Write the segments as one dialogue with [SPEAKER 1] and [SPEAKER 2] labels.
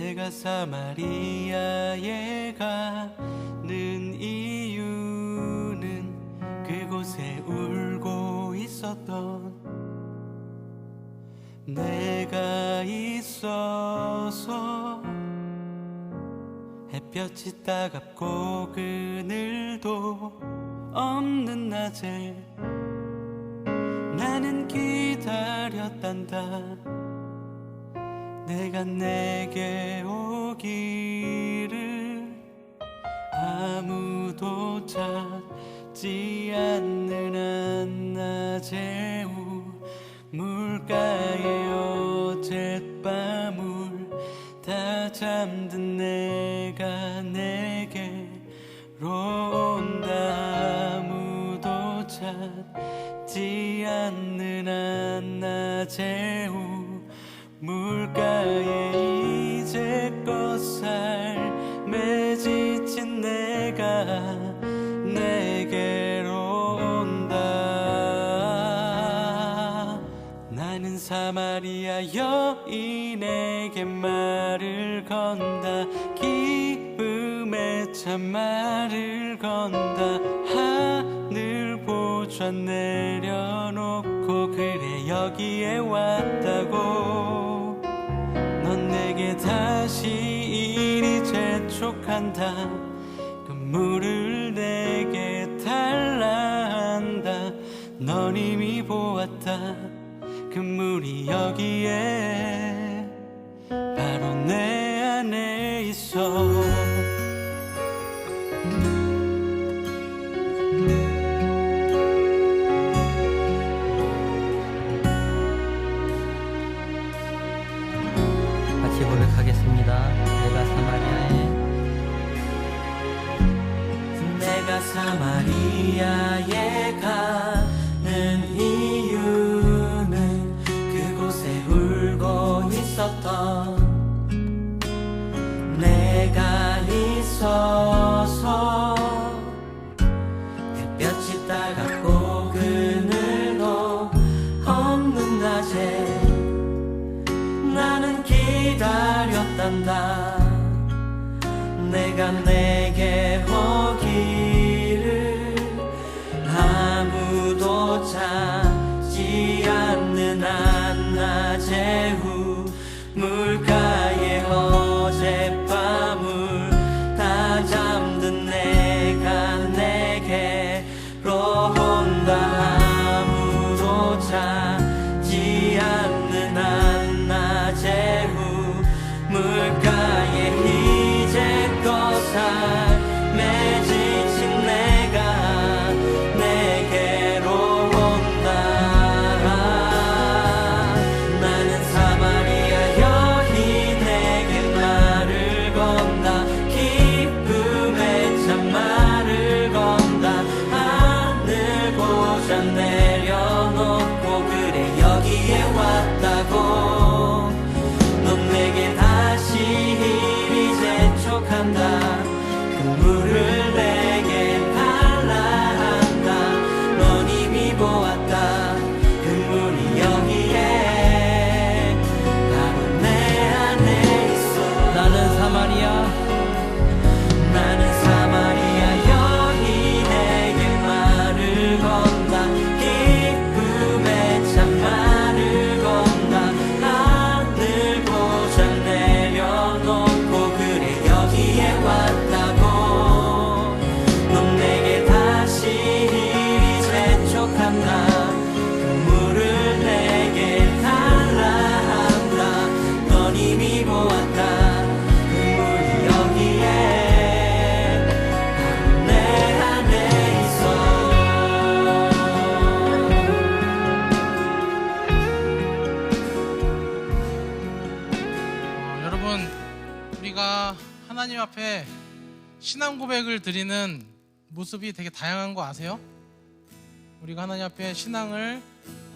[SPEAKER 1] 내가 사마리아에 가는 이유는 그곳에 울고 있었던 내가 있어서. 햇볕이 따갑고 그늘도 없는 낮에 나는 기다렸단다. 내가 내게 오기를 아무도 찾지 않는 한낮의 우물가에 어젯밤을 다 잠든 내가 내게로 온다. 아무도 찾지 않는 한낮의 우물가에 이제껏 삶에 지친 내가 내게로 온다. 나는 사마리아 여인에게 말을 건다. 기쁨에 참 말을 건다. 하늘 보좌 내려놓고 그래 여기에 왔다고. 넌 내게 다시 이리 재촉한다. 그 물을 내게 달라 한다. 넌 이미 보았다. 그 물이 여기에 바로 내 안에 있어.
[SPEAKER 2] 같이 고백하겠습니다.
[SPEAKER 1] 내가 사마리아에 가는 이유는 그곳에 울고 있었던 내가 있어서. 햇볕이 따갑고 그늘도 없는 낮에 나는 기다렸단다. 내가 내게 오기를 아무도 찾지 않는 한낮의 우물가에 어젯밤을 다 잠든 내가 내게로 온다. 아무도 찾지 않는 한낮의 우물가에 이제껏 삶에 지친 내가 내게로 온다. 나는 사마리아 여인에게 말을 건다. 기쁨에 참 말을 건다. 하늘 보좌 내려놓고 그래 여기에 왔다고. 넌 내게 다시 이리 재촉한다. 그 물을 내게 달라 한다. 넌 이미 보았다. 그 물이 여기에 바로 내 안에 있어. 나는 사마리아 여인에게 말을 건다. 기쁨에 참 말을 건다. 하늘 보좌 내려놓고 그래 여기에 왔다고. 넌 내게 다시 이리 재촉한다. 그 물을 내게 달라 한다. 넌 이미 보았다. 그 물이 여기에 바로 내 안에 있어.
[SPEAKER 3] 여러분, 우리가 하나님 앞에 신앙 고백을 드리는 모습이 되게 다양한 거 아세요? 우리가 하나님 앞에 신앙을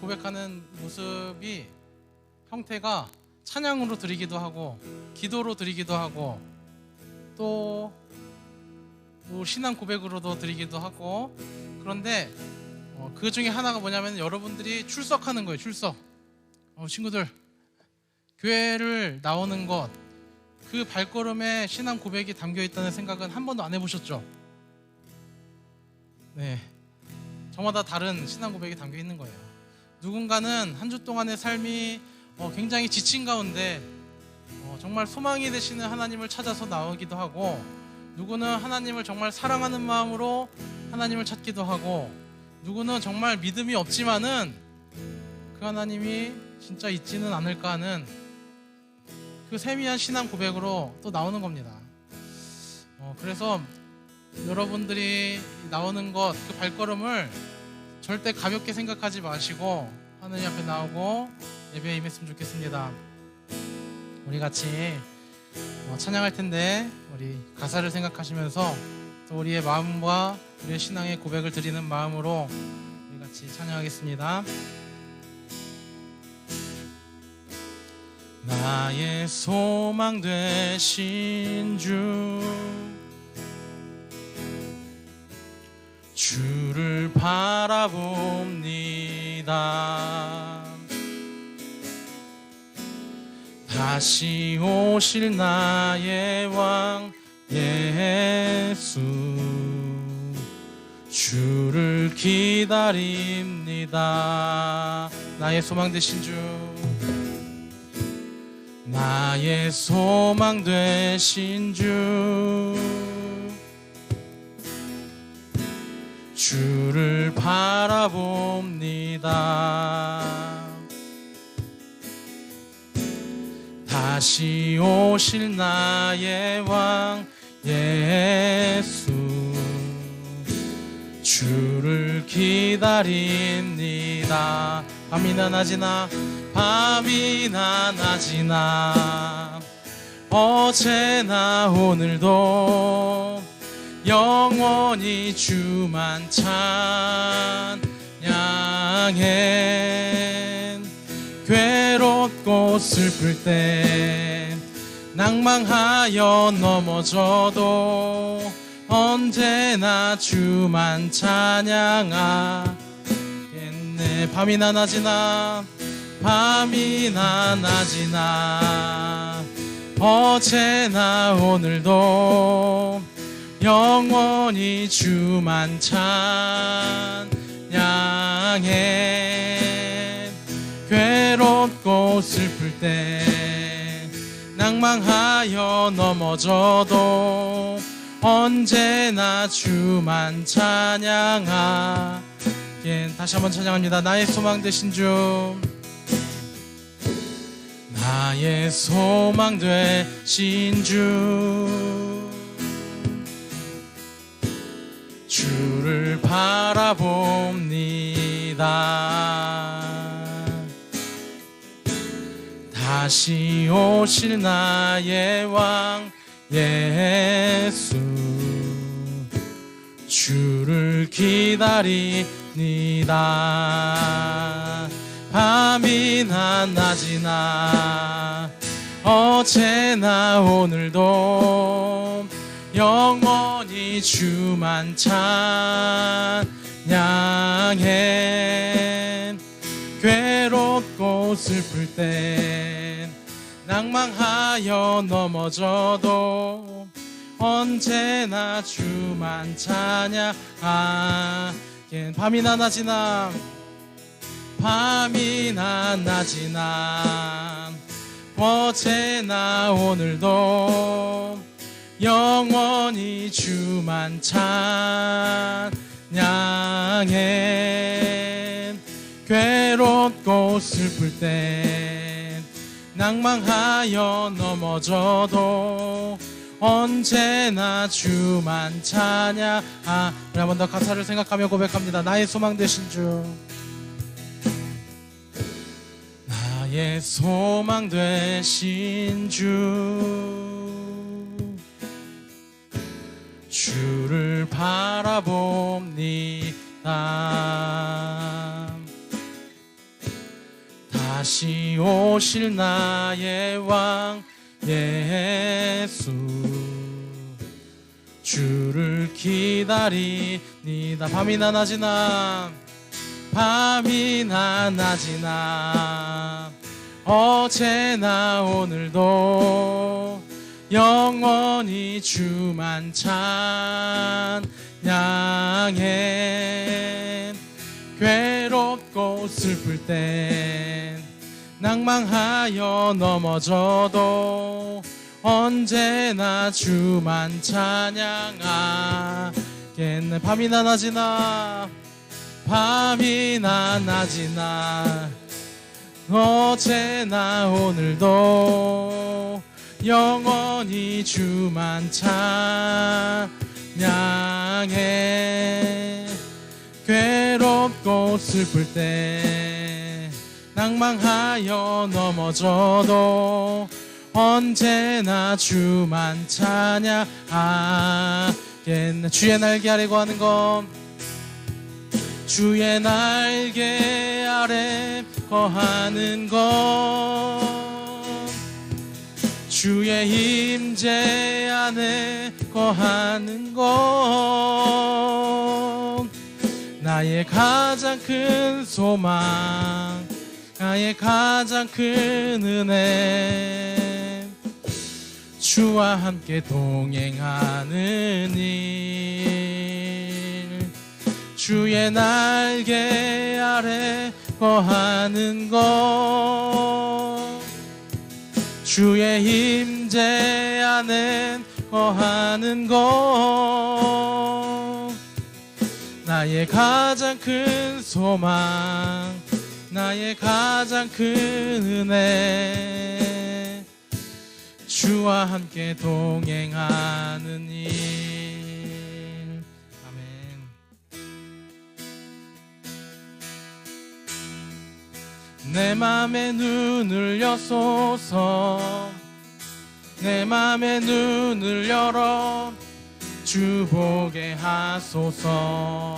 [SPEAKER 3] 고백하는 모습이 형태가 찬양으로 드리기도 하고 기도로 드리기도 하고 또 신앙 고백으로도 드리기도 하고. 그런데 그 중에 하나가 뭐냐면 여러분들이 출석하는 거예요. 출석. 친구들, 교회를 나오는 것, 그 발걸음에 신앙 고백이 담겨 있다는 생각은 한 번도 안 해보셨죠? 네, 저마다 다른 신앙 고백이 담겨 있는 거예요. 누군가는 한 주 동안의 삶이 굉장히 지친 가운데 정말 소망이 되시는 하나님을 찾아서 나오기도 하고, 누구는 하나님을 정말 사랑하는 마음으로 하나님을 찾기도 하고, 누구는 정말 믿음이 없지만은 그 하나님이 진짜 있지는 않을까 하는 그 세미한 신앙 고백으로 또 나오는 겁니다. 그래서 여러분들이 나오는 것, 그 발걸음을 절대 가볍게 생각하지 마시고 하나님 앞에 나오고 예배에 임했으면 좋겠습니다. 우리 같이 찬양할 텐데 우리 가사를 생각하시면서 또 우리의 마음과 우리의 신앙의 고백을 드리는 마음으로 우리 같이 찬양하겠습니다. 나의 소망 되신 주를 바라봅니다. 다시 오실 나의 왕 예수, 주를 기다립니다. 나의 소망 되신 나의 소망 되신 주를 바라봅니다. 다시 오실 나의 왕 예수, 주를 기다립니다. 밤이나 낮이나 어제나 오늘도 영원히 주만 찬양해. 괴롭고 슬플 때 낭망하여 넘어져도 언제나 주만 찬양하겠네. 밤이나 낮이나 어제나 오늘도 영원히 주만 찬양해. 괴롭고 슬플 때 낭망하여 넘어져도 언제나 주만 찬양하게. 다시 한번 찬양합니다. 나의 소망 되신 나의 소망 되신 주를 바라봅니다. 다시 오실 나의 왕 예수, 주를 기다립니다. 밤이나 낮이나 어제나 오늘도 영원히 주만 찬양해. 괴롭고 슬플 때 낭망하여 넘어져도 언제나 주만 찬양하게. 밤이나 낮이나 어제나 오늘도 영원히 주만 찬양해. 괴롭고 슬플 때 낭망하여 넘어져도 언제나 주만 찬양. 우리 한 번 더 가사를 생각하며 고백합니다. 나의 소망 되신 나의 소망 되신 주를 바라봅니다. 다시 오실 나의 왕 예수, 주를 기다립니다. 밤이나 낮이나 어제나 오늘도 영원히 주만 찬양해. 괴롭고 슬플 땐 낭망하여 넘어져도 언제나 주만 찬양하겠네. 밤이나 낮이나 밤이나 낮이나 어제나 오늘도 영원히 주만 찬양해. 괴롭고 슬플 때 낭망하여 넘어져도 언제나 주만 찬양하겠네. 주의 날개 아래 거하는 것, 주의 날개 아래 거하는 것, 주의 임재 안에 거하는 것, 나의 가장 큰 소망, 나의 가장 큰 은혜, 주와 함께 동행하는 일. 주의 날개 아래 거하는 것, 주의 임재 안에 거하는 것, 나의 가장 큰 소망, 나의 가장 큰 은혜, 주와 함께 동행하는 일. 아멘. 내 맘에 눈을 여소서, 내 맘에 눈을 열어 주 보게 하소서,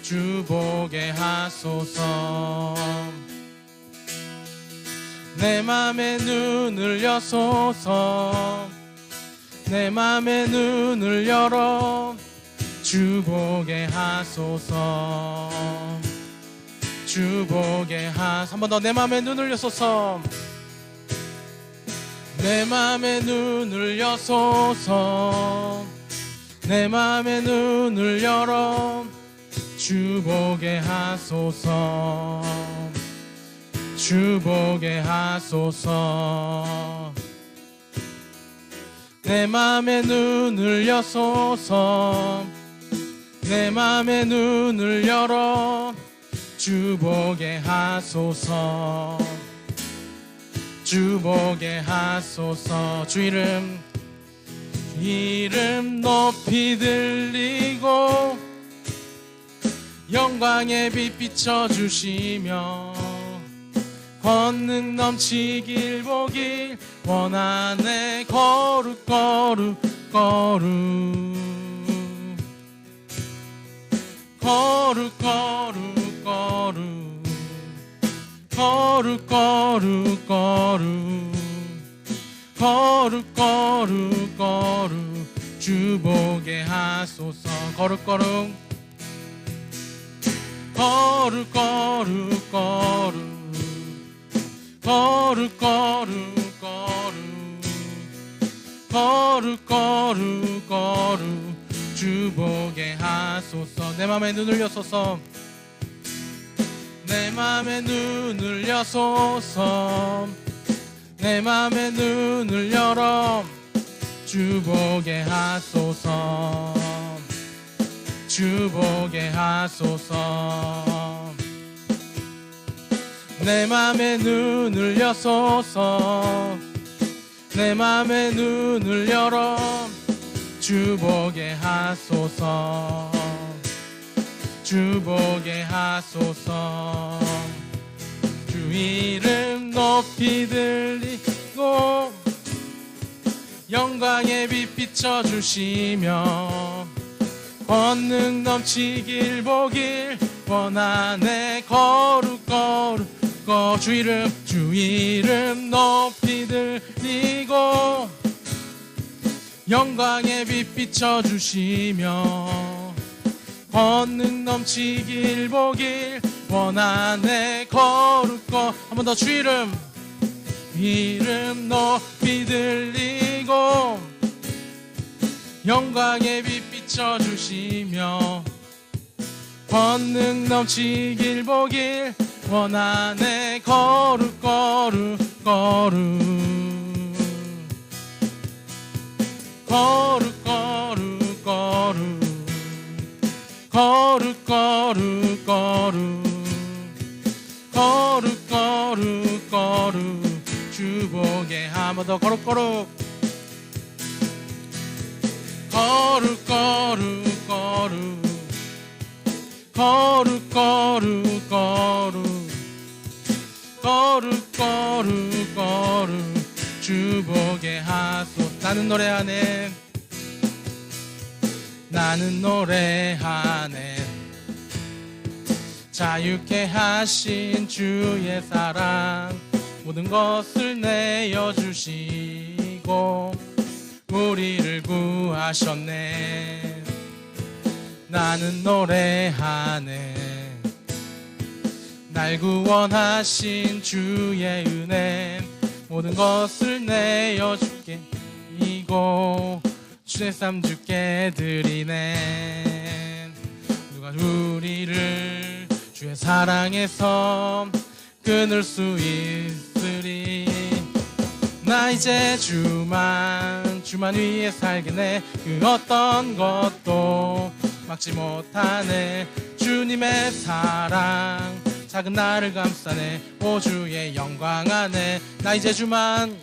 [SPEAKER 3] 주 보게 하소서. 내 맘에 눈을 여소서, 내 맘에 눈을 열어 주 보게 하소서, 주 보게 하소서. 한 번 더. 내 맘에 눈을 여소서, 내 맘에 눈을 여소서, 내 맘에 눈을 열어 주 보게 하소서, 주 보게 하소서. 내 맘에 눈을 여소서, 내 맘에 눈을 열어 주 보게 하소서, 주 보게 하소서. 주 이름 높이 들리고 영광의 빛 비춰주시며 권능 넘치길 보길 원하네. 거룩 거룩 거룩 거룩 거룩 거룩 거룩 거룩 거룩 거룩 거룩 거룩 주 보게 하소서. 거룩 거룩 거룩 거룩 거룩 거룩 거룩 거룩 거룩 거룩 주 보게 하소서. 내 맘에 눈을 여소서, 내 맘에 눈을 여소서, 내 맘에 눈을 열어 주 보게 하소서, 주 보게 하소서. 내 맘에 눈을 여소서, 내 맘에 눈을 열어 주 보게 하소서, 주 보게 하소서. 주 이름 높이 들리고 영광의 빛 비춰주시며 권능 넘치길 보길 원하네. 거룩 거룩 주 이름 높이 들리고 영광의 빛 비춰주시며 권능 넘치길 보길 원하네. 거룩 한 번 더. 주 이름 높이 들리고 영광의 빛 비춰주시며 권능 넘치길 보길 원하네. 거룩 거룩 거룩 거룩 거룩 거룩 거룩 거룩 거룩 거룩 거룩 거룩 주복에 한 번 더 거룩 거룩 거룩 거룩 거룩 거룩 거룩 거룩 거룩 거룩 거룩 주복의 하소. 나는 노래하네. 나는 노래하네. 자유케 하신 주의 사랑 모든 것을 내어주시고 우리를 구하셨네. 나는 노래하네. 날 구원하신 주의 은혜 모든 것을 내어줄게. 이고 주의 삶 주께 드리네. 누가 우리를 주의 사랑에서 끊을 수 있으리. 나 이제 주만 위에 살겠네. 그 어떤 것도 막지 못하네. 주님의 사랑 작은 나를 감싸네. 오 주의 영광 안에 나 이제 주만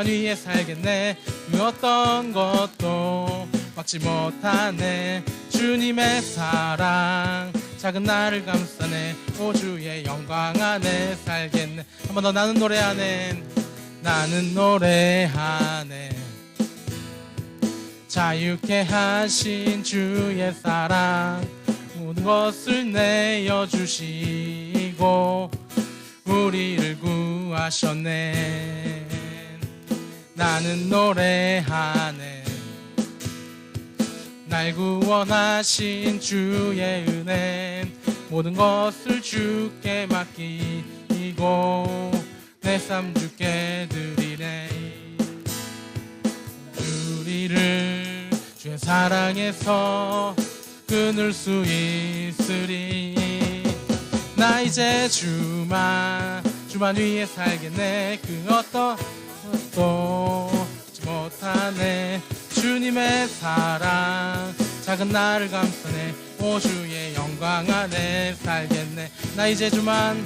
[SPEAKER 3] 위에 살겠네. 그 어떤 것도 막지 못하네. 주님의 사랑 작은 나를 감싸네. 오 주의 영광 안에 살겠네. 한 번 더. 나는 노래하네. 나는 노래하네. 자유케 하신 주의 사랑 모든 것을 내어주시고 우리를 구하셨네. 나는 노래하네. 날 구원하신 주의 은혜 모든 것을 주께 맡기고 내 삶 주께 드리네. 우리를 주의 사랑에서 끊을 수 있으리. 나 이제 주만 위에 살겠네. 그 어떤 것도 잊지 못하네. 주님의 사랑 작은 나를 감싸네. 오 주의 영광 안에 살겠네. 나 이제 주만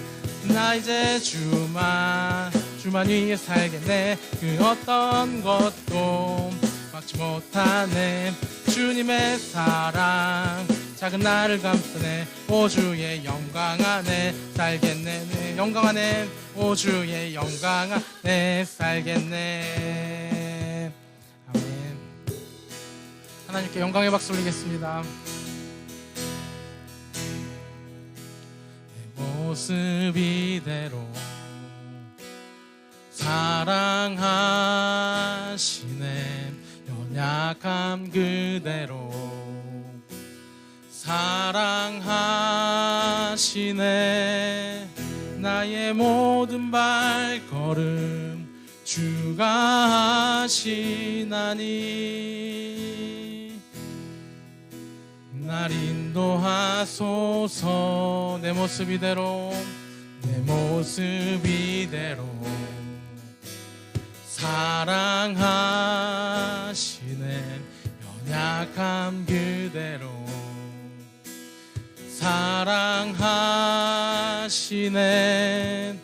[SPEAKER 3] 위에 살겠네. 그 어떤 것도 막지 못하네. 주님의 사랑 작은 나를 감싸네. 오 주의 영광 안에 살겠네. 네, 영광 안에 오 주의 영광 안에 살겠네. 아멘. 하나님께 영광의 박수 올리겠습니다. 내 모습 이대로 사랑하시네. 연약함 그대로 사랑하시네. 나의 모든 발걸음 주가 하시나니 날 인도하소서. 내 모습 이대로 사랑하시네. 연약함 그대로 사랑하시네.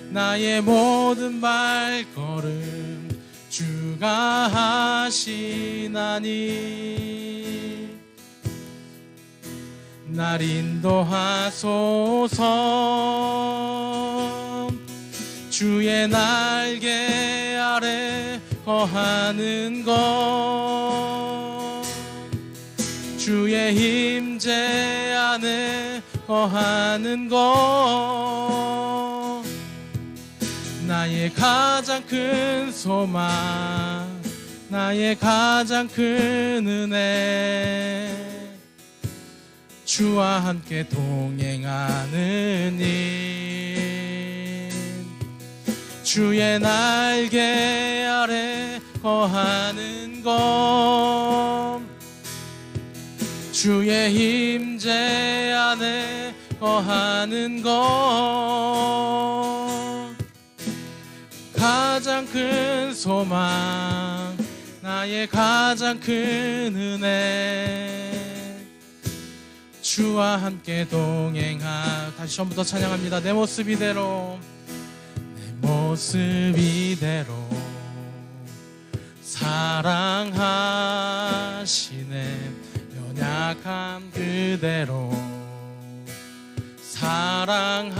[SPEAKER 3] 나의 모든 발걸음 주가 하시나니 날 인도하소서. 주의 날개 아래 거하는 것 주의 임재 안에 거하는 것 나의 가장 큰 소망 나의 가장 큰 은혜 주와 함께 동행하는 일 주의 날개 아래 거하는 것, 주의 임재 안에 거하는 것, 가장 큰 소망, 나의 가장 큰 은혜, 주와 함께 동행하. 다시 처음부터 찬양합니다. 내 모습 이대로, 내 모습 이대로 사랑하시네. 연약함 그대로 사랑하시네.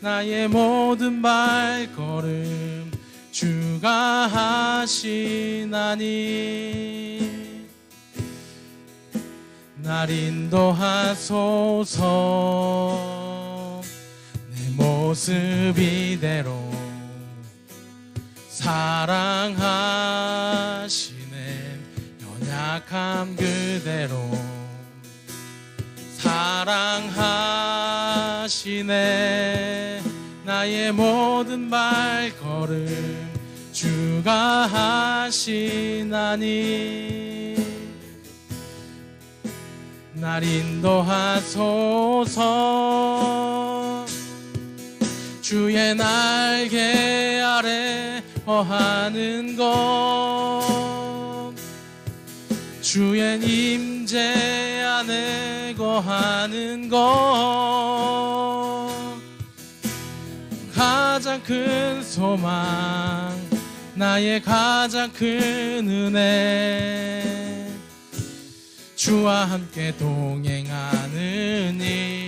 [SPEAKER 3] 나의 모든 발걸음 주가 하시나니 날 인도하소서. 내 모습 이대로 사랑하시네. 연약함 그대로 사랑하시네. 나의 모든 발걸음 주가 하시나니 날 인도하소서. 주의 날개 아래 거하는 것, 주의 임재 안에 거하는 것, 가장 큰 소망, 나의 가장 큰 은혜, 주와 함께 동행하는 일.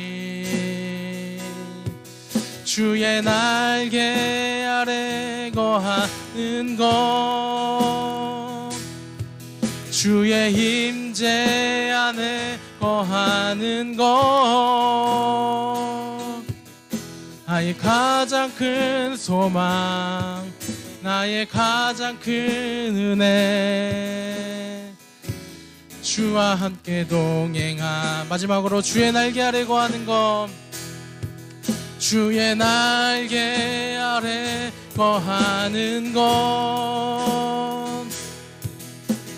[SPEAKER 3] 주의 날개 아래 거하는 것, 주의 임재 안에 거하는 것, 나의 가장 큰 소망, 나의 가장 큰 은혜, 주와 함께 동행하. 마지막으로 주의 날개 아래 거하는 것, 주의 날개 아래 거하는 것,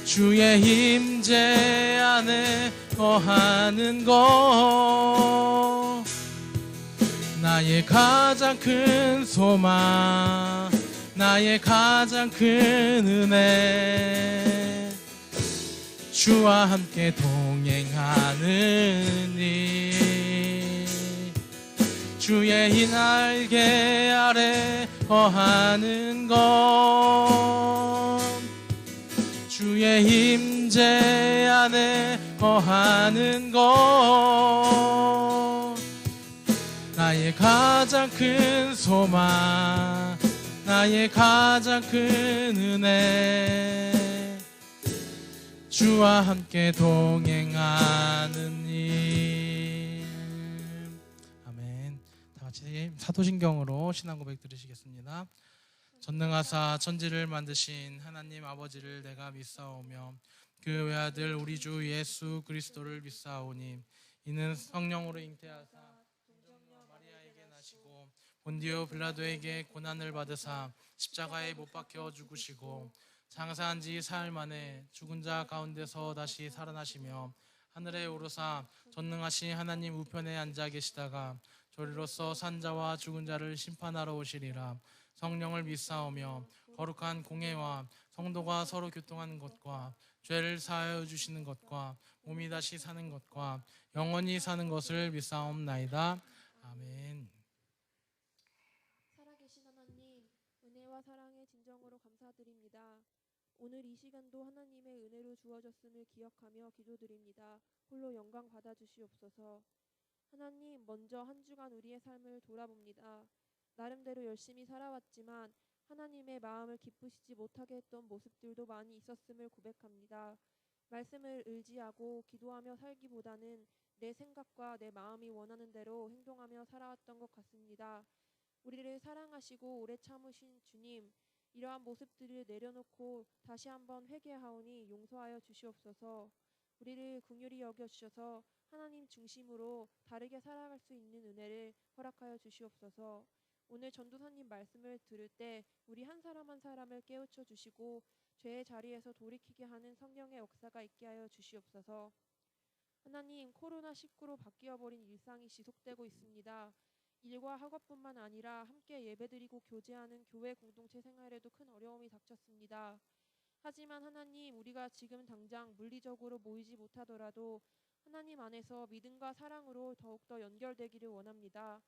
[SPEAKER 3] 주의 임재 안에 거하는 것, 나의 가장 큰 소망, 나의 가장 큰 은혜, 주와 함께 동행하는 일. 주의 이 날개 아래 거하는 것, 주의 임재 안에 거하는 것, 나의 가장 큰 소망, 나의 가장 큰 은혜, 주와 함께 동행하는 일. 아멘. 다 같이 사도신경으로 신앙 고백 들으시겠습니다. 전능하사 천지를 만드신 하나님 아버지를 내가 믿사오며 그 외아들 우리 주 예수 그리스도를 믿사오니 이는 성령으로 잉태하사 동정녀 마리아에게 나시고 본디오 빌라도에게 고난을 받으사 십자가에 못 박혀 죽으시고 장사한 지 사흘 만에 죽은 자 가운데서 다시 살아나시며 하늘에 오르사 전능하신 하나님 우편에 앉아 계시다가 저리로서 산자와 죽은 자를 심판하러 오시리라. 성령을 믿사오며 거룩한 공회와 성도가 서로 교통하는 것과 죄를 사하여 주시는 것과 몸이 다시 사는 것과 영원히 사는 것을 믿사옵나이다. 아멘.
[SPEAKER 4] 살아계신 하나님, 은혜와 사랑의 진정으로 감사드립니다. 오늘 이 시간도 하나님의 은혜로 주어졌음을 기억하며 기도드립니다. 홀로 영광 받아주시옵소서. 하나님, 먼저 한 주간 우리의 삶을 돌아봅니다. 나름대로 열심히 살아왔지만 하나님의 마음을 기쁘시지 못하게 했던 모습들도 많이 있었음을 고백합니다. 말씀을 의지하고 기도하며 살기보다는 내 생각과 내 마음이 원하는 대로 행동하며 살아왔던 것 같습니다. 우리를 사랑하시고 오래 참으신 주님, 이러한 모습들을 내려놓고 다시 한번 회개하오니 용서하여 주시옵소서. 우리를 긍휼히 여겨 주셔서 하나님 중심으로 다르게 살아갈 수 있는 은혜를 허락하여 주시옵소서. 오늘 전도사님 말씀을 들을 때 우리 한 사람 한 사람을 깨우쳐 주시고 죄의 자리에서 돌이키게 하는 성령의 역사가 있게 하여 주시옵소서. 하나님, 코로나19로 바뀌어버린 일상이 지속되고 있습니다. 일과 학업뿐만 아니라 함께 예배드리고 교제하는 교회 공동체 생활에도 큰 어려움이 닥쳤습니다. 하지만 하나님, 우리가 지금 당장 물리적으로 모이지 못하더라도 하나님 안에서 믿음과 사랑으로 더욱더 연결되기를 원합니다.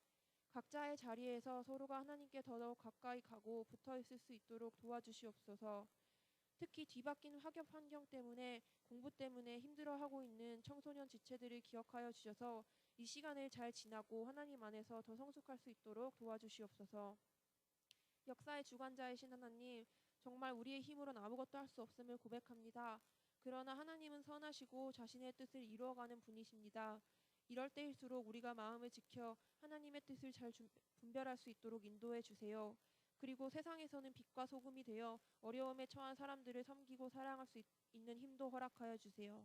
[SPEAKER 4] 각자의 자리에서 서로가 하나님께 더더욱 가까이 가고 붙어 있을 수 있도록 도와주시옵소서. 특히 뒤바뀐 학업 환경 때문에 공부 때문에 힘들어하고 있는 청소년 지체들을 기억하여 주셔서 이 시간을 잘 지나고 하나님 안에서 더 성숙할 수 있도록 도와주시옵소서. 역사의 주관자이신 하나님, 정말 우리의 힘으로는 아무것도 할 수 없음을 고백합니다. 그러나 하나님은 선하시고 자신의 뜻을 이루어가는 분이십니다. 이럴 때일수록 우리가 마음을 지켜 하나님의 뜻을 잘 분별할 수 있도록 인도해 주세요. 그리고 세상에서는 빛과 소금이 되어 어려움에 처한 사람들을 섬기고 사랑할 수 있는 힘도 허락하여 주세요.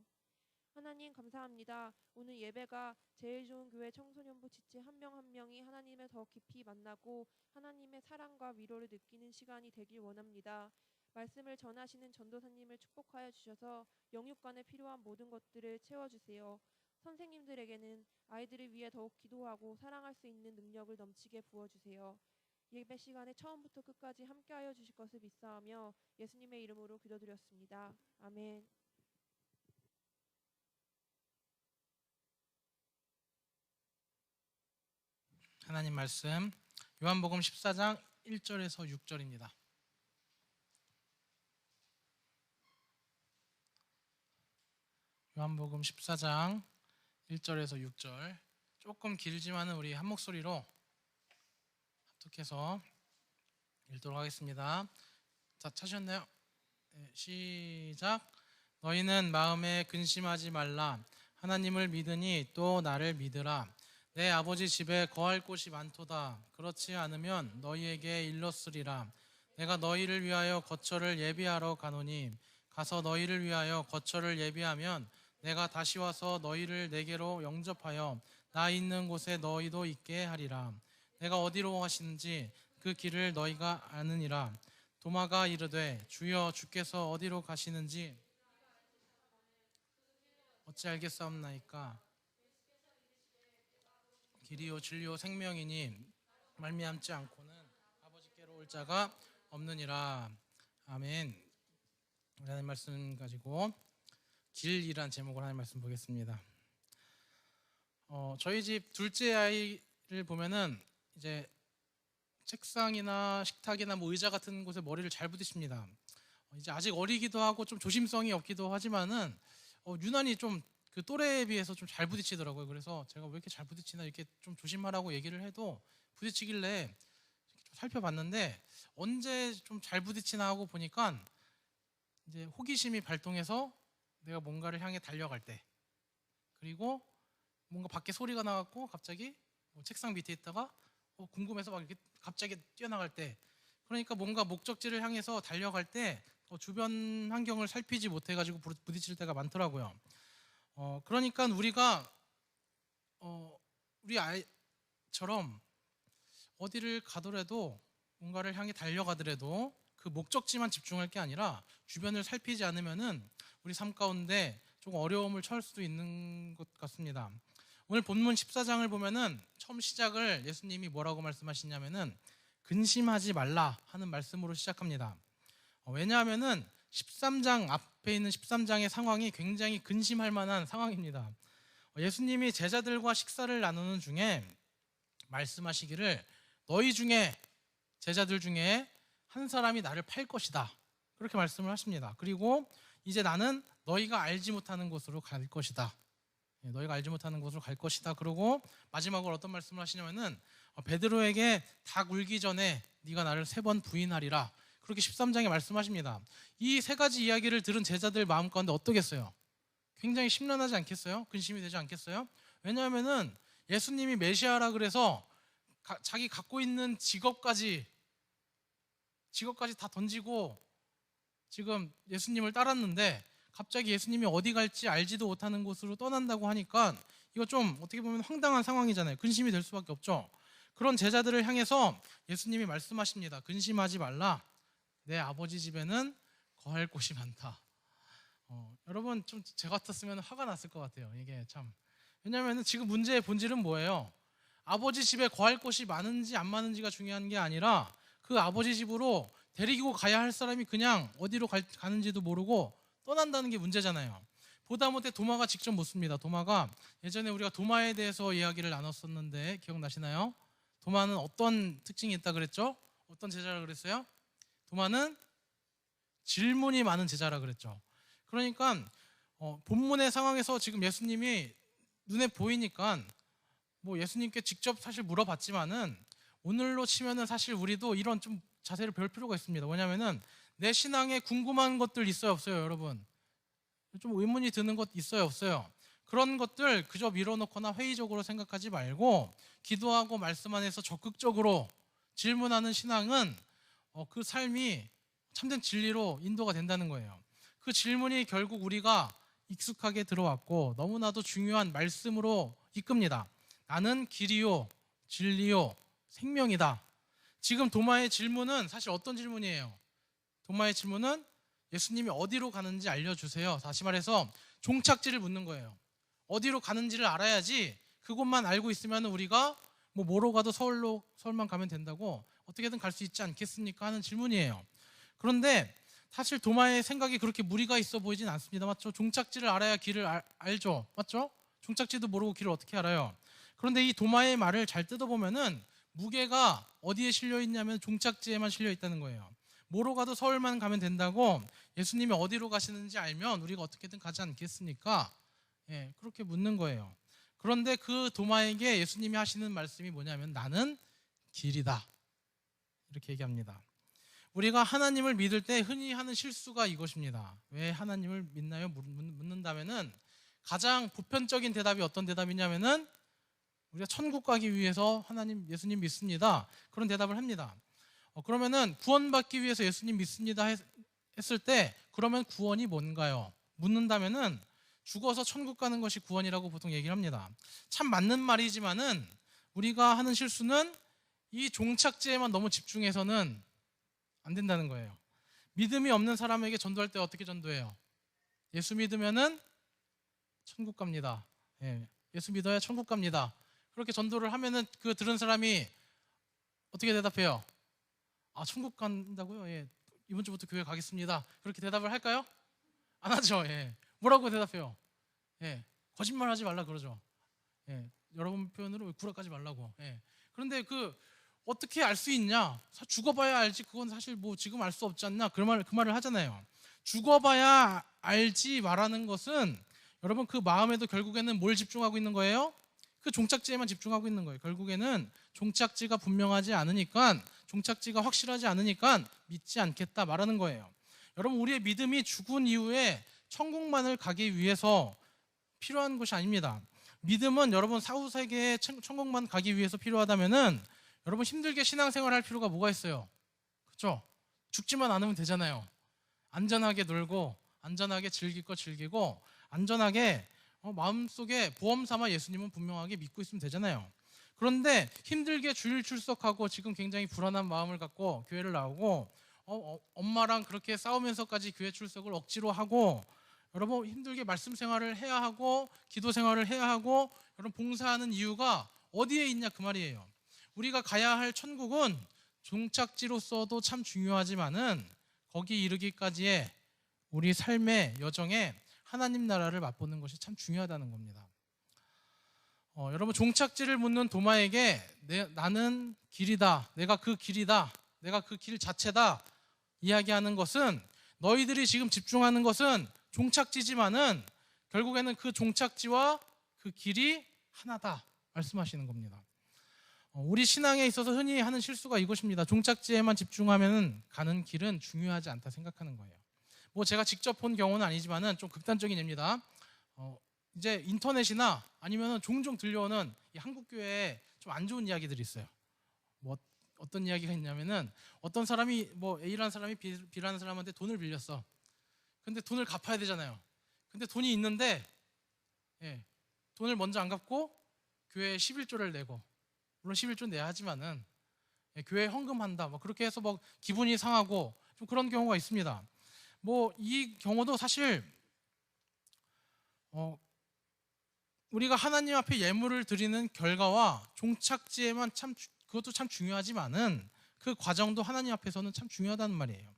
[SPEAKER 4] 하나님, 감사합니다. 오늘 예배가 제일 좋은 교회 청소년부 지체 한 명 한 명이 하나님을 더 깊이 만나고 하나님의 사랑과 위로를 느끼는 시간이 되길 원합니다. 말씀을 전하시는 전도사님을 축복하여 주셔서 영육간에 필요한 모든 것들을 채워주세요. 선생님들에게는 아이들을 위해 더욱 기도하고 사랑할 수 있는 능력을 넘치게 부어주세요. 예배 시간에 처음부터 끝까지 함께하여 주실 것을 믿사오며 예수님의 이름으로 기도드렸습니다. 아멘.
[SPEAKER 3] 하나님 말씀 요한복음 14장 1절에서 6절입니다. 요한복음 14장 1절에서 6절, 조금 길지만은 우리 한 목소리로 합독해서 읽도록 하겠습니다. 자, 찾으셨나요? 네, 시작. 너희는 마음에 근심하지 말라. 하나님을 믿으니 또 나를 믿으라. 내 아버지 집에 거할 곳이 많도다. 그렇지 않으면 너희에게 일렀으리라. 내가 너희를 위하여 거처를 예비하러 가노니 가서 너희를 위하여 거처를 예비하면 내가 다시 와서 너희를 내게로 영접하여 나 있는 곳에 너희도 있게 하리라. 내가 어디로 가시는지 그 길을 너희가 아느니라. 도마가 이르되 주여 주께서 어디로 가시는지 어찌 알겠사옵나이까. 길이요 진리요 생명이니 말미암지 않고는 아버지께로 올 자가 없느니라. 아멘. 우리 하나님 말씀 가지고 길이란 제목으로 하나님 말씀 보겠습니다. 저희 집 둘째 아이를 보면은 이제 책상이나 식탁이나 뭐 의자 같은 곳에 머리를 잘 부딪힙니다. 이제 아직 어리기도 하고 좀 조심성이 없기도 하지만은 유난히 좀 그 또래에 비해서 좀 잘 부딪히더라고요. 그래서 제가 왜 이렇게 잘 부딪히나 이렇게 좀 조심하라고 얘기를 해도 부딪히길래 좀 살펴봤는데 언제 좀 잘 부딪히나 하고 보니까 이제 호기심이 발동해서 내가 뭔가를 향해 달려갈 때, 그리고 뭔가 밖에 소리가 나갖고 갑자기 뭐 책상 밑에 있다가 궁금해서 막 이렇게 갑자기 뛰어나갈 때, 그러니까 뭔가 목적지를 향해서 달려갈 때 주변 환경을 살피지 못해가지고 부딪힐 때가 많더라고요. 그러니까 우리가 우리 아이처럼 어디를 가더라도 뭔가를 향해 달려가더라도 그 목적지만 집중할 게 아니라 주변을 살피지 않으면은 우리 삶 가운데 조금 어려움을 처할 수도 있는 것 같습니다. 오늘 본문 14장을 보면은 처음 시작을 예수님이 뭐라고 말씀하시냐면은 근심하지 말라 하는 말씀으로 시작합니다. 왜냐하면은 13장 앞에 있는 13장의 상황이 굉장히 근심할 만한 상황입니다. 예수님이 제자들과 식사를 나누는 중에 말씀하시기를 너희 중에, 제자들 중에 한 사람이 나를 팔 것이다, 그렇게 말씀을 하십니다. 그리고 이제 나는 너희가 알지 못하는 곳으로 갈 것이다. 너희가 알지 못하는 곳으로 갈 것이다. 그리고 마지막으로 어떤 말씀을 하시냐면은 베드로에게 닭 울기 전에 네가 나를 3번 부인하리라, 그렇게 13장에 말씀하십니다. 이 3가지 이야기를 들은 제자들 마음 가운데 어떠겠어요? 굉장히 심란하지 않겠어요? 근심이 되지 않겠어요? 왜냐하면은 예수님이 메시아라 그래서 자기 갖고 있는 직업까지 다 던지고 지금 예수님을 따랐는데 갑자기 예수님이 어디 갈지 알지도 못하는 곳으로 떠난다고 하니까 이거 좀 어떻게 보면 황당한 상황이잖아요. 근심이 될 수밖에 없죠. 그런 제자들을 향해서 예수님이 말씀하십니다. 근심하지 말라. 내 아버지 집에는 거할 곳이 많다. 여러분 좀 제 같았으면 화가 났을 것 같아요. 이게 참, 왜냐하면 지금 문제의 본질은 뭐예요? 아버지 집에 거할 곳이 많은지 안 많은지가 중요한 게 아니라 그 아버지 집으로 데리고 가야 할 사람이 그냥 어디로 가는지도 모르고 떠난다는 게 문제잖아요. 보다 못해 도마가 직접 묻습니다. 도마가, 예전에 우리가 도마에 대해서 이야기를 나눴었는데 기억나시나요? 도마는 어떤 특징이 있다 그랬죠? 어떤 제자라 그랬어요? 도마는 질문이 많은 제자라 그랬죠. 그러니까 본문의 상황에서 지금 예수님이 눈에 보이니까 뭐 예수님께 직접 사실 물어봤지만은 오늘로 치면은 사실 우리도 이런 좀 자세를 배울 필요가 있습니다. 왜냐면은 내 신앙에 궁금한 것들 있어요 없어요 여러분? 좀 의문이 드는 것 있어요 없어요? 그런 것들 그저 밀어놓거나 회의적으로 생각하지 말고 기도하고 말씀 안에서 적극적으로 질문하는 신앙은 그 삶이 참된 진리로 인도가 된다는 거예요. 그 질문이 결국 우리가 익숙하게 들어왔고 너무나도 중요한 말씀으로 이끕니다. 나는 길이요 진리요 생명이다. 지금 도마의 질문은 사실 어떤 질문이에요? 도마의 질문은 예수님이 어디로 가는지 알려주세요. 다시 말해서 종착지를 묻는 거예요. 어디로 가는지를 알아야지, 그곳만 알고 있으면 우리가 뭐로 가도 서울만 가면 된다고 어떻게든 갈 수 있지 않겠습니까? 하는 질문이에요. 그런데 사실 도마의 생각이 그렇게 무리가 있어 보이진 않습니다. 맞죠? 종착지를 알아야 길을 알죠. 맞죠? 종착지도 모르고 길을 어떻게 알아요? 그런데 이 도마의 말을 잘 뜯어보면은 무게가 어디에 실려 있냐면 종착지에만 실려 있다는 거예요. 뭐로 가도 서울만 가면 된다고, 예수님이 어디로 가시는지 알면 우리가 어떻게든 가지 않겠습니까? 그렇게 묻는 거예요. 그런데 그 도마에게 예수님이 하시는 말씀이 뭐냐면 나는 길이다. 이렇게 얘기합니다. 우리가 하나님을 믿을 때 흔히 하는 실수가 이것입니다. 왜 하나님을 믿나요? 묻는다면은 가장 보편적인 대답이 어떤 대답이냐면은 우리가 천국 가기 위해서 예수님 믿습니다. 그런 대답을 합니다. 그러면은 구원받기 위해서 예수님 믿습니다 했을 때 그러면 구원이 뭔가요? 묻는다면은 죽어서 천국 가는 것이 구원이라고 보통 얘기를 합니다. 참 맞는 말이지만은 우리가 하는 실수는 이 종착지에만 너무 집중해서는 안 된다는 거예요. 믿음이 없는 사람에게 전도할 때 어떻게 전도해요? 예수 믿으면은 천국 갑니다. 예수 믿어야 천국 갑니다. 그렇게 전도를 하면은 그 들은 사람이 어떻게 대답해요? 아, 천국 간다고요? 이번 주부터 교회 가겠습니다. 그렇게 대답을 할까요? 안 하죠. 뭐라고 대답해요? 거짓말하지 말라 그러죠. 여러분 표현으로 구라까지 말라고. 그런데 어떻게 알 수 있냐? 죽어봐야 알지. 그건 사실 뭐 지금 알 수 없지 않나? 그 말을 하잖아요. 죽어봐야 알지 말하는 것은 여러분 그 마음에도 결국에는 뭘 집중하고 있는 거예요? 그 종착지에만 집중하고 있는 거예요. 결국에는 종착지가 분명하지 않으니까, 종착지가 확실하지 않으니까 믿지 않겠다 말하는 거예요. 여러분 우리의 믿음이 죽은 이후에 천국만을 가기 위해서 필요한 것이 아닙니다. 믿음은 여러분 사후세계에 천국만 가기 위해서 필요하다면은 여러분 힘들게 신앙생활 할 필요가 뭐가 있어요? 그렇죠? 죽지만 않으면 되잖아요. 안전하게 놀고 안전하게 즐길 거 즐기고 안전하게 마음속에 보험 삼아 예수님은 분명하게 믿고 있으면 되잖아요. 그런데 힘들게 주일 출석하고 지금 굉장히 불안한 마음을 갖고 교회를 나오고 엄마랑 그렇게 싸우면서까지 교회 출석을 억지로 하고 여러분 힘들게 말씀 생활을 해야 하고 기도 생활을 해야 하고 여러분 봉사하는 이유가 어디에 있냐 그 말이에요. 우리가 가야 할 천국은 종착지로서도 참 중요하지만은 거기 이르기까지의 우리 삶의 여정에 하나님 나라를 맛보는 것이 참 중요하다는 겁니다. 여러분 종착지를 묻는 도마에게 나는 길이다, 내가 그 길이다, 내가 그 길 자체다 이야기하는 것은 너희들이 지금 집중하는 것은 종착지지만은 결국에는 그 종착지와 그 길이 하나다 말씀하시는 겁니다. 우리 신앙에 있어서 흔히 하는 실수가 이것입니다. 종착지에만 집중하면 가는 길은 중요하지 않다 생각하는 거예요. 뭐 제가 직접 본 경우는 아니지만은 좀 극단적인 예입니다. 이제 인터넷이나 아니면 종종 들려오는 이 한국 교회에 좀 안 좋은 이야기들이 있어요. 뭐 어떤 이야기가 있냐면은 어떤 사람이 뭐 A라는 사람이 B라는 사람한테 돈을 빌렸어. 근데 돈을 갚아야 되잖아요. 근데 돈이 있는데 돈을 먼저 안 갚고 교회에 11조를 내고, 물론 11조 내야 하지만은 교회에 헌금한다 뭐 그렇게 해서 뭐 기분이 상하고 좀 그런 경우가 있습니다. 뭐 이 경우도 사실 우리가 하나님 앞에 예물을 드리는 결과와 종착지에만 그것도 참 중요하지만은 그 과정도 하나님 앞에서는 참 중요하다는 말이에요.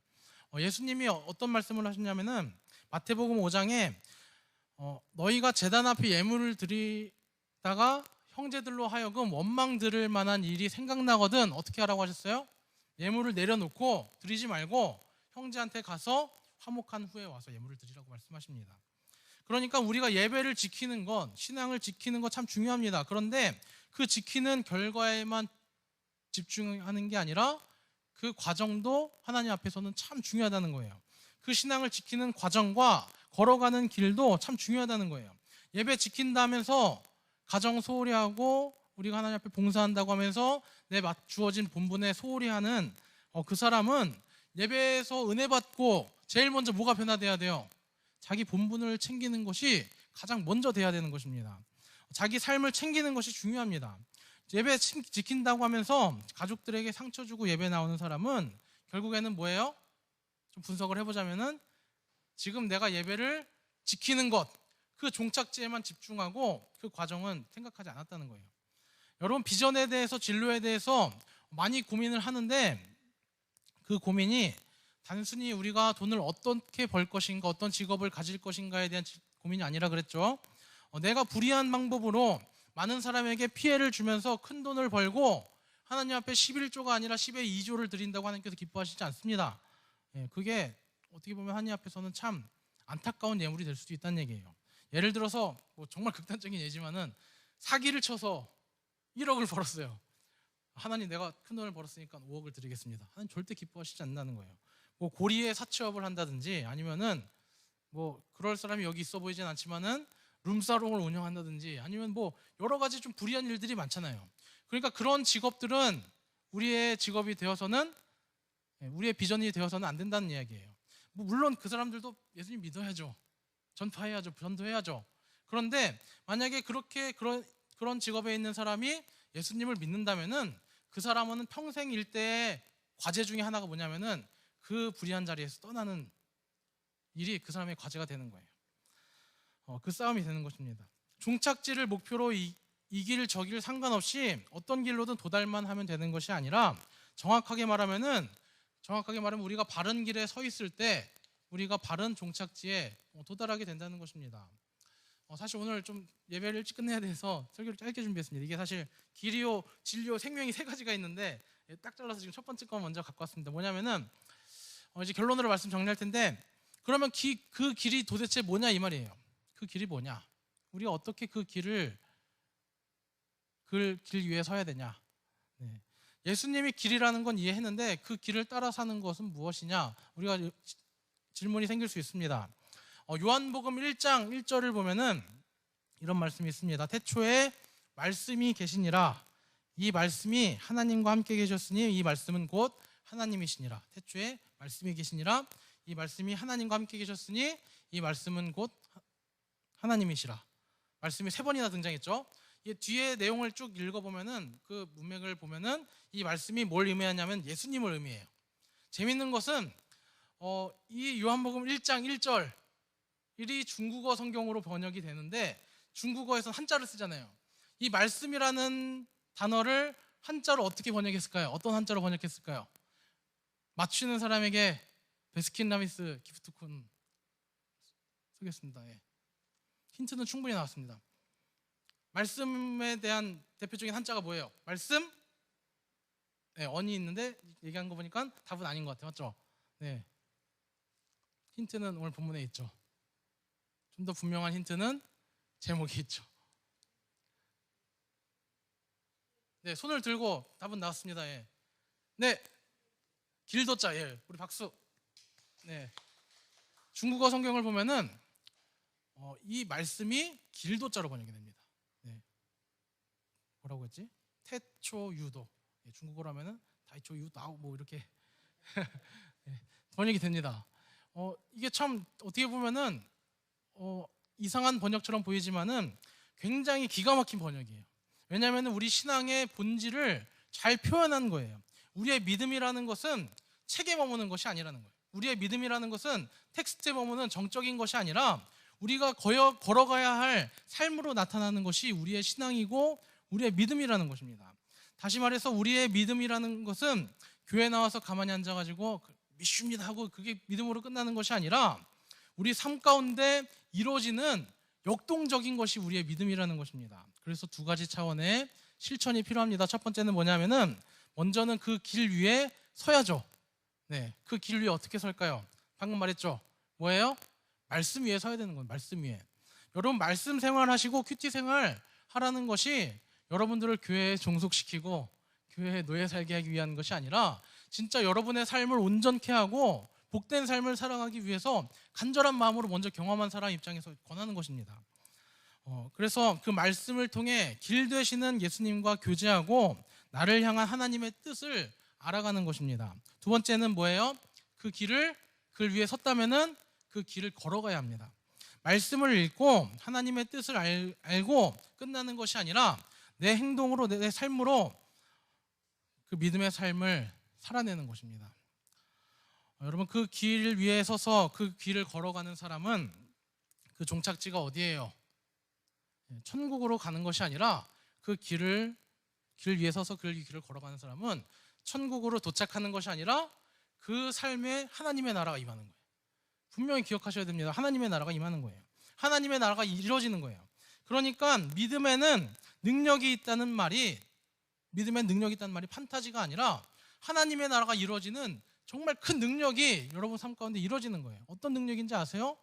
[SPEAKER 3] 예수님이 어떤 말씀을 하셨냐면은 마태복음 5장에 너희가 제단 앞에 예물을 드리다가 형제들로 하여금 원망 들을 만한 일이 생각나거든 어떻게 하라고 하셨어요? 예물을 내려놓고 드리지 말고 형제한테 가서 화목한 후에 와서 예물을 드리라고 말씀하십니다. 그러니까 우리가 예배를 지키는 것, 신앙을 지키는 것 참 중요합니다. 그런데 그 지키는 결과에만 집중하는 게 아니라 그 과정도 하나님 앞에서는 참 중요하다는 거예요. 그 신앙을 지키는 과정과 걸어가는 길도 참 중요하다는 거예요. 예배 지킨다 하면서 가정 소홀히 하고 우리가 하나님 앞에 봉사한다고 하면서 내 주어진 본분에 소홀히 하는 그 사람은 예배에서 은혜 받고 제일 먼저 뭐가 변화돼야 돼요? 자기 본분을 챙기는 것이 가장 먼저 돼야 되는 것입니다. 자기 삶을 챙기는 것이 중요합니다. 예배 지킨다고 하면서 가족들에게 상처 주고 예배 나오는 사람은 결국에는 뭐예요? 좀 분석을 해보자면은 지금 내가 예배를 지키는 것, 그 종착지에만 집중하고 그 과정은 생각하지 않았다는 거예요. 여러분, 비전에 대해서 진로에 대해서 많이 고민을 하는데 그 고민이 단순히 우리가 돈을 어떻게 벌 것인가, 어떤 직업을 가질 것인가에 대한 고민이 아니라 그랬죠. 내가 불의한 방법으로 많은 사람에게 피해를 주면서 큰 돈을 벌고 하나님 앞에 11조가 아니라 10의 2조를 드린다고 하나님께서 기뻐하시지 않습니다. 그게 어떻게 보면 하나님 앞에서는 참 안타까운 예물이 될 수도 있다는 얘기예요. 예를 들어서 뭐 정말 극단적인 예지만은 사기를 쳐서 1억을 벌었어요. 하나님, 내가 큰 돈을 벌었으니까 5억을 드리겠습니다. 하나님 절대 기뻐하시지 않는다는 거예요. 뭐 고리에 사채업을 한다든지 아니면은 뭐 그럴 사람이 여기 있어 보이진 않지만은 룸사롱을 운영한다든지 아니면 뭐 여러 가지 좀 불의한 일들이 많잖아요. 그러니까 그런 직업들은 우리의 직업이 되어서는, 우리의 비전이 되어서는 안 된다는 이야기예요. 뭐 물론 그 사람들도 예수님 믿어야죠. 전파해야죠. 전도해야죠. 그런데 만약에 그렇게 그런 직업에 있는 사람이 예수님을 믿는다면은 그 사람은 평생 일대의 과제 중에 하나가 뭐냐면은 그 불의한 자리에서 떠나는 일이 그 사람의 과제가 되는 거예요. 그 싸움이 되는 것입니다. 종착지를 목표로 이길 저길 상관없이 어떤 길로든 도달만 하면 되는 것이 아니라 정확하게 말하면 우리가 바른 길에 서 있을 때 우리가 바른 종착지에 도달하게 된다는 것입니다. 사실 오늘 좀 예배를 일찍 끝내야 돼서 설교를 짧게 준비했습니다. 이게 사실 길이요, 진리요, 생명이 세 가지가 있는데 딱 잘라서 지금 첫 번째 거 먼저 갖고 왔습니다. 뭐냐면은 이제 결론으로 말씀 정리할 텐데, 그러면 그 길이 도대체 뭐냐 이 말이에요. 그 길이 뭐냐? 우리가 어떻게 그 길 위에 서야 되냐? 예수님이 길이라는 건 이해했는데 그 길을 따라 사는 것은 무엇이냐? 우리가 질문이 생길 수 있습니다. 요한복음 1장 1절을 보면은 이런 말씀이 있습니다. 태초에 말씀이 계시니라. 이 말씀이 하나님과 함께 계셨으니 이 말씀은 곧 하나님이시니라. 태초에 말씀이 계시니라. 이 말씀이 하나님과 함께 계셨으니 이 말씀은 곧 하나님이시라. 말씀이 3번이나 등장했죠. 이 뒤에 내용을 쭉 읽어보면은 그 문맥을 보면은 이 말씀이 뭘 의미하냐면 예수님을 의미해요. 재밌는 것은 이 요한복음 1장 1절 이 중국어 성경으로 번역이 되는데 중국어에서는 한자를 쓰잖아요. 이 말씀이라는 단어를 한자로 어떻게 번역했을까요? 어떤 한자로 번역했을까요? 맞추는 사람에게 베스킨라빈스 기프트콘 쏘겠습니다. 힌트는 충분히 나왔습니다. 말씀에 대한 대표적인 한자가 뭐예요? 말씀? 언이 있는데 얘기한 거 보니까 답은 아닌 것 같아요. 맞죠? 힌트는 오늘 본문에 있죠. 좀 더 분명한 힌트는 제목이 있죠. 손을 들고 답은 나왔습니다. 길도자. 우리 박수. 중국어 성경을 보면은 이 말씀이 길도자로 번역이 됩니다. 뭐라고 했지? 태초유도. 중국어로 하면은 다이초유다오 뭐 이렇게 번역이 됩니다. 이게 참 어떻게 보면은 이상한 번역처럼 보이지만은 굉장히 기가 막힌 번역이에요. 왜냐하면 우리 신앙의 본질을 잘 표현한 거예요. 우리의 믿음이라는 것은 책에 머무는 것이 아니라는 거예요. 우리의 믿음이라는 것은 텍스트에 머무는 정적인 것이 아니라 우리가 걸어가야 할 삶으로 나타나는 것이 우리의 신앙이고 우리의 믿음이라는 것입니다. 다시 말해서 우리의 믿음이라는 것은 교회 나와서 가만히 앉아가지고 믿습니다 하고 그게 믿음으로 끝나는 것이 아니라 우리 삶 가운데 이루어지는 역동적인 것이 우리의 믿음이라는 것입니다. 그래서 두 가지 차원의 실천이 필요합니다. 첫 번째는 뭐냐면은 먼저는 그 길 위에 서야죠. 네, 그 길 위에 어떻게 설까요? 방금 말했죠. 뭐예요? 말씀 위에 서야 되는 거예요. 말씀 위에. 여러분 말씀 생활하시고 큐티 생활 하라는 것이 여러분들을 교회에 종속시키고 교회에 노예 살게 하기 위한 것이 아니라 진짜 여러분의 삶을 온전케 하고 복된 삶을 살아가기 위해서 간절한 마음으로 먼저 경험한 사람 입장에서 권하는 것입니다. 그래서 그 말씀을 통해 길 되시는 예수님과 교제하고 나를 향한 하나님의 뜻을 알아가는 것입니다. 두 번째는 뭐예요? 그 위에 섰다면은 그 길을 걸어가야 합니다. 말씀을 읽고 하나님의 뜻을 알고 끝나는 것이 아니라 내 행동으로 내 삶으로 그 믿음의 삶을 살아내는 것입니다. 여러분 그 길 위에 서서 그 길을 걸어가는 사람은 그 종착지가 어디예요? 천국으로 가는 것이 아니라 그 길 위에 서서 그 길을 걸어가는 사람은 천국으로 도착하는 것이 아니라 그 삶에 하나님의 나라가 임하는 거예요. 분명히 기억하셔야 됩니다. 하나님의 나라가 임하는 거예요. 하나님의 나라가 이루어지는 거예요. 그러니까 믿음에는 능력이 있다는 말이 판타지가 아니라 하나님의 나라가 이루어지는 정말 큰 능력이 여러분 삶 가운데 이루어지는 거예요. 어떤 능력인지 아세요?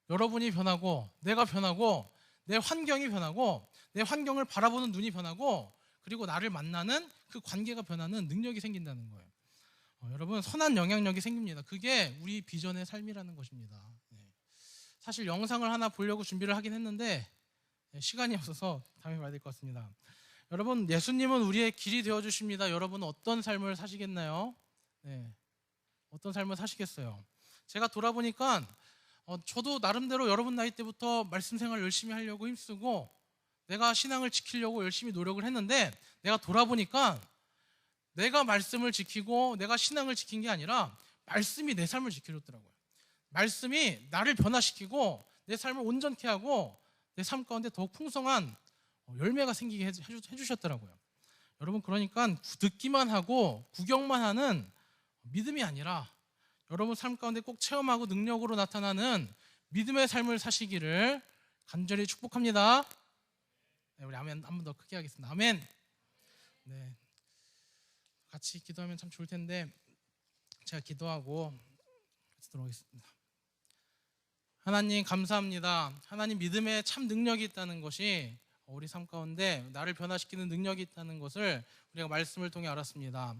[SPEAKER 3] 여러분이 변하고 내가 변하고 내 환경이 변하고 내 환경을 바라보는 눈이 변하고 그리고 나를 만나는 그 관계가 변하는 능력이 생긴다는 거예요. 여러분 선한 영향력이 생깁니다. 그게 우리 비전의 삶이라는 것입니다. 사실 영상을 하나 보려고 준비를 하긴 했는데 시간이 없어서 다음에 봐야 될 것 같습니다. 여러분 예수님은 우리의 길이 되어주십니다. 여러분은 어떤 삶을 사시겠나요? 어떤 삶을 사시겠어요? 제가 돌아보니까 저도 나름대로 여러분 나이 때부터 말씀 생활 열심히 하려고 힘쓰고 내가 신앙을 지키려고 열심히 노력을 했는데 내가 돌아보니까 내가 말씀을 지키고 내가 신앙을 지킨 게 아니라 말씀이 내 삶을 지켜줬더라고요. 말씀이 나를 변화시키고 내 삶을 온전케 하고 내 삶 가운데 더욱 풍성한 열매가 생기게 해주셨더라고요. 여러분 그러니까 듣기만 하고 구경만 하는 믿음이 아니라 여러분 삶 가운데 꼭 체험하고 능력으로 나타나는 믿음의 삶을 사시기를 간절히 축복합니다. 우리 아멘 한 번 더 크게 하겠습니다. 아멘. 네, 같이 기도하면 참 좋을 텐데 제가 기도하고 하도록 하겠습니다. 하나님 감사합니다. 하나님 믿음에 참 능력이 있다는 것이 우리 삶 가운데 나를 변화시키는 능력이 있다는 것을 우리가 말씀을 통해 알았습니다.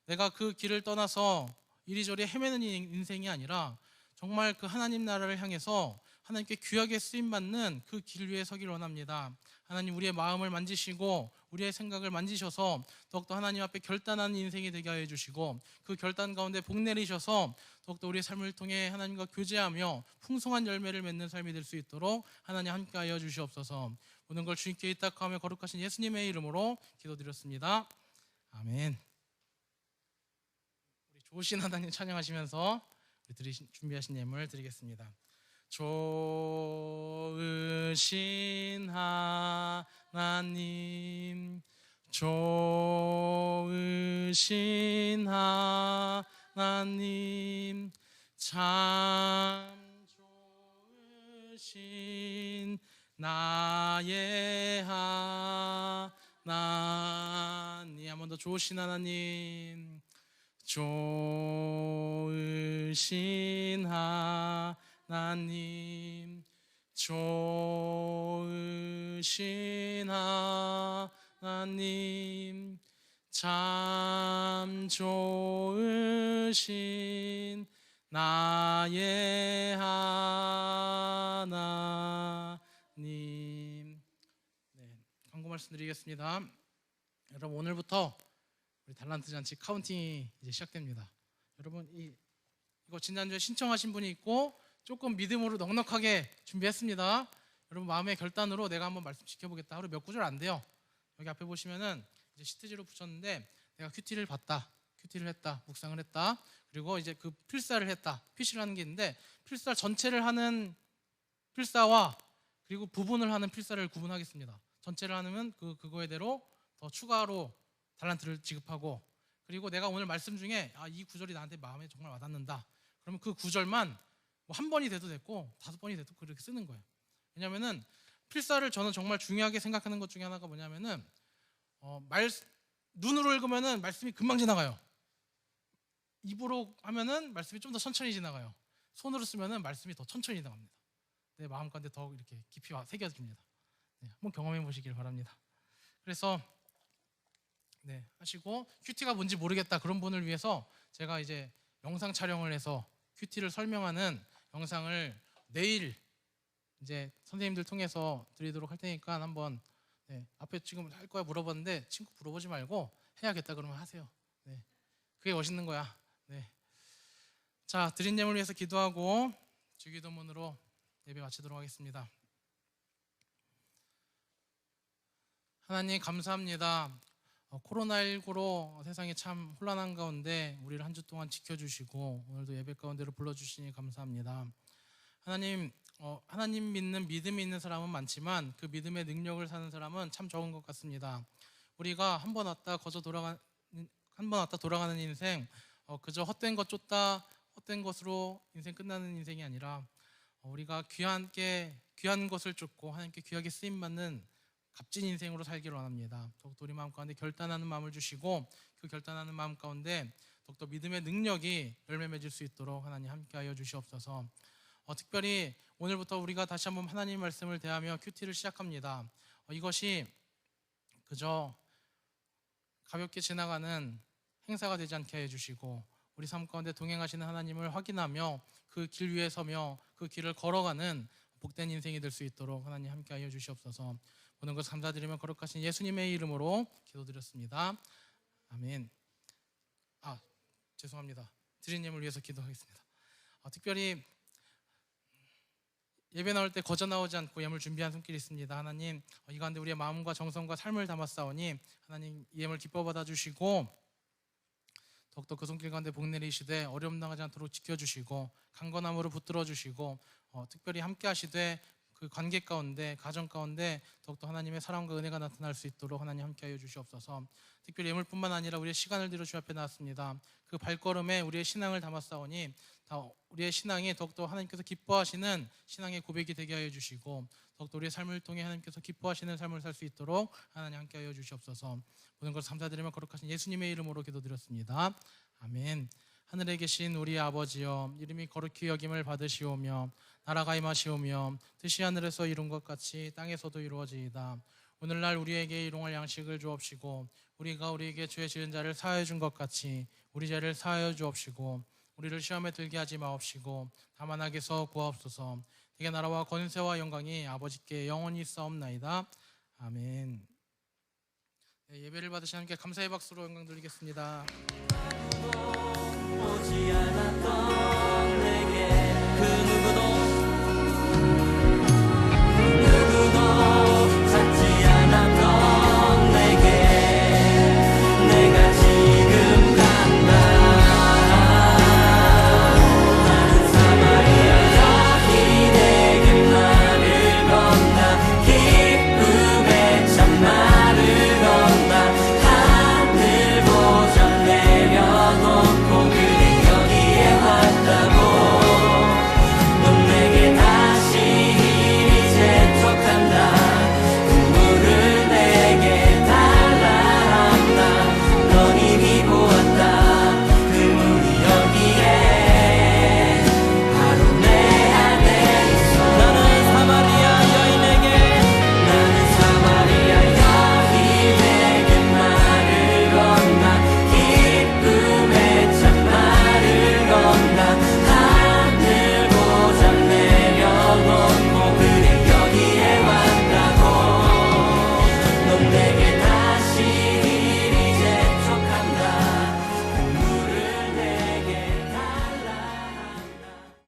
[SPEAKER 3] 내가 그 길을 떠나서 이리저리 헤매는 인생이 아니라 정말 그 하나님 나라를 향해서 하나님께 귀하게 쓰임받는 그 길 위에 서기를 원합니다. 하나님 우리의 마음을 만지시고 우리의 생각을 만지셔서 더욱더 하나님 앞에 결단하는 인생이 되게 하여 주시고 그 결단 가운데 복 내리셔서 더욱더 우리의 삶을 통해 하나님과 교제하며 풍성한 열매를 맺는 삶이 될 수 있도록 하나님 함께 하여 주시옵소서. 모든 걸 주님께 의탁하며 거룩하신 예수님의 이름으로 기도드렸습니다. 아멘. 우리 좋으신 하나님 찬양하시면서 준비하신 예물 드리겠습니다. 좋으신 하나님, 좋으신 하나님, 참 좋으신 나의 하나님. 한 번 더 좋으신 하나님, 좋으신 하나님, 좋으신 하나님, 참 좋으신 나의 하나님. 광고 말씀드리겠습니다. 여러분 오늘부터 우리 달란트 잔치 카운팅이 이제 시작됩니다. 여러분 이거 지난주에 신청하신 분이 있고 조금 믿음으로 넉넉하게 준비했습니다. 여러분 마음의 결단으로 내가 한번 말씀 지켜보겠다. 하루 몇 구절 안 돼요. 여기 앞에 보시면은 이제 시트지로 붙였는데 내가 큐티를 봤다, 큐티를 했다, 묵상을 했다, 그리고 이제 그 필사를 했다. 필시라는 게 있는데 필사 전체를 하는 필사와 그리고 부분을 하는 필사를 구분하겠습니다. 전체를 하면 그거에 대로 더 추가로 달란트를 지급하고, 그리고 내가 오늘 말씀 중에 이 구절이 나한테 마음에 정말 와닿는다. 그러면 그 구절만 뭐 한 번이 돼도 됐고 5번이 돼도 그렇게 쓰는 거예요. 왜냐면은 필사를 저는 정말 중요하게 생각하는 것 중에 하나가 뭐냐면은 눈으로 읽으면은 말씀이 금방 지나가요. 입으로 하면은 말씀이 좀 더 천천히 지나가요. 손으로 쓰면은 말씀이 더 천천히 지나갑니다. 내 마음 가운데 더 이렇게 깊이 새겨집니다. 네, 한번 경험해 보시길 바랍니다. 그래서 네, 하시고 큐티가 뭔지 모르겠다 그런 분을 위해서 제가 이제 영상 촬영을 해서 큐티를 설명하는 영상을 내일 이제 선생님들 통해서 드리도록 할 테니까 한번 앞에 지금 할 거야 물어봤는데 친구 물어보지 말고 해야겠다 그러면 하세요. 네, 그게 멋있는 거야. 네. 자, 드린 예물을 위해서 기도하고 주기도문으로 예배 마치도록 하겠습니다. 하나님 감사합니다. 코로나19로 세상이 참 혼란한 가운데 우리를 한 주 동안 지켜주시고 오늘도 예배 가운데로 불러주시니 감사합니다. 하나님, 하나님 믿는 믿음이 있는 사람은 많지만 그 믿음의 능력을 사는 사람은 참 적은 것 같습니다. 우리가 한 번 왔다 돌아가는 인생, 그저 헛된 것 쫓다 헛된 것으로 인생 끝나는 인생이 아니라 우리가 귀한 것을 쫓고 하나님께 귀하게 쓰임 받는 값진 인생으로 살기를 원합니다. 더욱더 우리 마음 가운데 결단하는 마음을 주시고 그 결단하는 마음 가운데 더욱더 믿음의 능력이 열매 맺을 수 있도록 하나님 함께하여 주시옵소서. 특별히 오늘부터 우리가 다시 한번 하나님 말씀을 대하며 큐티를 시작합니다. 이것이 그저 가볍게 지나가는 행사가 되지 않게 해주시고 우리 삶 가운데 동행하시는 하나님을 확인하며 그 길 위에 서며 그 길을 걸어가는 복된 인생이 될 수 있도록 하나님 함께하여 주시옵소서. 모든 것을 감사드리며 거룩하신 예수님의 이름으로 기도드렸습니다. 아멘. 죄송합니다. 드린 예물 위해서 기도하겠습니다. 특별히 예배 나올 때 거저 나오지 않고 예물 준비한 손길이 있습니다. 하나님, 이 가운데 우리의 마음과 정성과 삶을 담았사오니 하나님 이 예물 기뻐 받아주시고 더욱더 그 손길 가운데 복 내리시되 어려움 당하지 않도록 지켜주시고 강건함으로 붙들어 주시고 특별히 함께 하시되 그 관계 가운데 가정 가운데 더욱더 하나님의 사랑과 은혜가 나타날 수 있도록 하나님 함께하여 주시옵소서. 특별히 예물뿐만 아니라 우리의 시간을 들여 주 앞에 나왔습니다. 그 발걸음에 우리의 신앙을 담았사오니 우리의 신앙이 더욱더 하나님께서 기뻐하시는 신앙의 고백이 되게 하여 주시고 더욱더 우리의 삶을 통해 하나님께서 기뻐하시는 삶을 살 수 있도록 하나님 함께하여 주시옵소서. 모든 것을 감사드리며 거룩하신 예수님의 이름으로 기도드렸습니다. 아멘. 하늘에 계신 우리 아버지여, 이름이 거룩히 여김을 받으시오며 나라가 임하시오며 뜻이 하늘에서 이룬 것 같이 땅에서도 이루어지이다. 오늘날 우리에게 일용할 양식을 주옵시고 우리가 우리에게 죄 지은 자를 사하여 준 것 같이 우리 죄를 사하여 주옵시고 우리를 시험에 들게 하지 마옵시고 다만 악에서 구하옵소서. 내게 나라와 권세와 영광이 아버지께 영원히 있사옵나이다. 아멘. 예배를 받으신 하나님께 감사의 박수로 영광 돌리겠습니다.
[SPEAKER 1] 오지 않았던